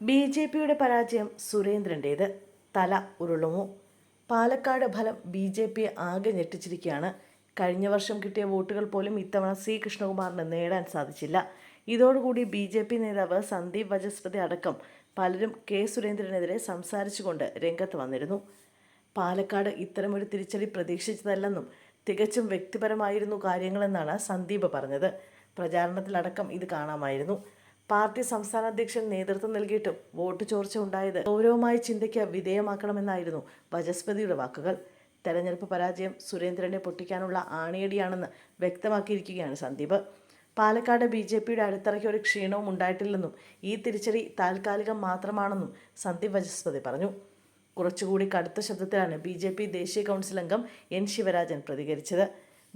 ബി.ജെ.പിയുടെ പരാജയം സുരേന്ദ്രൻ്റേത്. തല ഉരുളുമോ? പാലക്കാട് ഫലം ബി.ജെ.പിയെ ആകെ ഞെട്ടിച്ചിരിക്കുകയാണ്. കഴിഞ്ഞ വർഷം കിട്ടിയ വോട്ടുകൾ പോലും ഇത്തവണ സി കൃഷ്ണകുമാറിന് നേടാൻ സാധിച്ചില്ല. ഇതോടുകൂടി ബി.ജെ.പി നേതാവ് സന്ദീപ് വാചസ്പതി അടക്കം പലരും കെ സുരേന്ദ്രനെതിരെ സംസാരിച്ചുകൊണ്ട് രംഗത്ത് വന്നിരുന്നു. പാലക്കാട് ഇത്തരമൊരു തിരിച്ചടി പ്രതീക്ഷിച്ചതല്ലെന്നും തികച്ചും വ്യക്തിപരമായിരുന്നു കാര്യങ്ങളെന്നാണ് സന്ദീപ് പറഞ്ഞത്. പ്രചാരണത്തിലടക്കം ഇത് കാണാമായിരുന്നു. പാർട്ടി സംസ്ഥാന അധ്യക്ഷൻ നേതൃത്വം നൽകിയിട്ടും വോട്ട് ചോർച്ച ഉണ്ടായത് ഗൗരവമായ ചിന്തയ്ക്ക് വിധേയമാക്കണമെന്നായിരുന്നു വാചസ്പതിയുടെ വാക്കുകൾ. തെരഞ്ഞെടുപ്പ് പരാജയം സുരേന്ദ്രനെ പൊട്ടിക്കാനുള്ള ആണിയടിയാണെന്ന് വ്യക്തമാക്കിയിരിക്കുകയാണ് സന്ദീപ്. പാലക്കാട് ബി.ജെ.പിയുടെ അടിത്തറയ്ക്ക് ഒരു ക്ഷീണവും ഉണ്ടായിട്ടില്ലെന്നും ഈ തിരിച്ചടി താൽക്കാലികം മാത്രമാണെന്നും സന്ദീപ് വാചസ്പതി പറഞ്ഞു. കുറച്ചുകൂടി കടുത്ത ശബ്ദത്തിലാണ് ബി.ജെ.പി ദേശീയ കൗൺസിൽ അംഗം എൻ ശിവരാജൻ പ്രതികരിച്ചത്.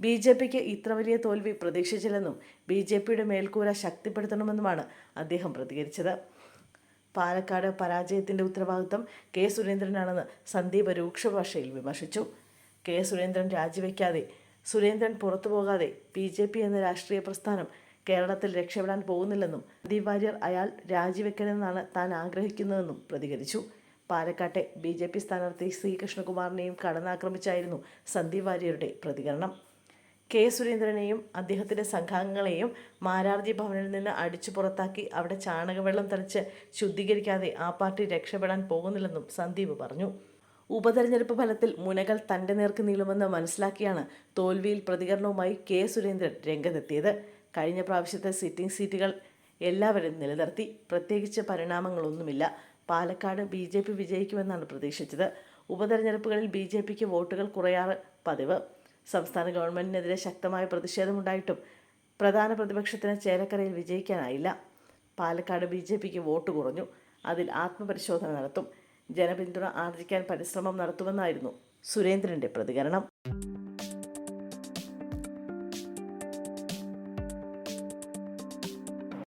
ബി.ജെ.പിക്ക് ഇത്ര വലിയ തോൽവി പ്രതീക്ഷിച്ചില്ലെന്നും ബി.ജെ.പിയുടെ മേൽക്കൂര ശക്തിപ്പെടുത്തണമെന്നുമാണ് അദ്ദേഹം പ്രതികരിച്ചത്. പാലക്കാട് പരാജയത്തിൻ്റെ ഉത്തരവാദിത്തം കെ സുരേന്ദ്രനാണെന്ന് സന്ദീപ് രൂക്ഷ ഭാഷയിൽ വിമർശിച്ചു. കെ സുരേന്ദ്രൻ രാജിവെക്കാതെ, സുരേന്ദ്രൻ പുറത്തു പോകാതെ ബി.ജെ.പി എന്ന രാഷ്ട്രീയ പ്രസ്ഥാനം കേരളത്തിൽ രക്ഷപ്പെടാൻ പോകുന്നില്ലെന്നും സന്ദീപ് വാര്യർ അയാൾ രാജിവെക്കണമെന്നാണ് താൻ ആഗ്രഹിക്കുന്നതെന്നും പ്രതികരിച്ചു. പാലക്കാട്ടെ ബി.ജെ.പി സ്ഥാനാർത്ഥി സി കൃഷ്ണകുമാറിനെയും കടന്നാക്രമിച്ചായിരുന്നു സന്ദീപ് വാര്യരുടെ പ്രതികരണം. കെ സുരേന്ദ്രനെയും അദ്ദേഹത്തിൻ്റെ സംഘാംഗങ്ങളെയും മാരാർജി ഭവനിൽ നിന്ന് അടിച്ചു പുറത്താക്കി അവിടെ ചാണകവെള്ളം തളിച്ച് ശുദ്ധീകരിക്കാതെ ആ പാർട്ടി രക്ഷപ്പെടാൻ പോകുന്നില്ലെന്നും സന്ദീപ് പറഞ്ഞു. ഉപതെരഞ്ഞെടുപ്പ് ഫലത്തിൽ മുനകൾ തൻ്റെ നേർക്ക് നീളുമെന്ന് മനസ്സിലാക്കിയാണ് തോൽവിയിൽ പ്രതികരണവുമായി കെ സുരേന്ദ്രൻ രംഗത്തെത്തിയത്. കഴിഞ്ഞ പ്രാവശ്യത്തെ സിറ്റിംഗ് സീറ്റുകൾ എല്ലാവരും നിലനിർത്തി. പ്രത്യേകിച്ച് പരിണാമങ്ങളൊന്നുമില്ല. പാലക്കാട് ബി.ജെ.പി വിജയിക്കുമെന്നാണ് പ്രതീക്ഷിച്ചത്. ഉപതെരഞ്ഞെടുപ്പുകളിൽ ബി.ജെ.പിക്ക് വോട്ടുകൾ കുറയാറ് പതിവ്. സംസ്ഥാന ഗവൺമെൻറ്റിനെതിരെ ശക്തമായ പ്രതിഷേധമുണ്ടായിട്ടും പ്രധാന പ്രതിപക്ഷത്തിന് ചേലക്കരയിൽ വിജയിക്കാനായില്ല. പാലക്കാട് ബി.ജെ.പിക്ക് വോട്ട് കുറഞ്ഞു. അതിൽ ആത്മപരിശോധന നടത്തും. ജനപിന്തുണ ആർജിക്കാൻ പരിശ്രമം നടത്തുമെന്നായിരുന്നു സുരേന്ദ്രൻ്റെ പ്രതികരണം.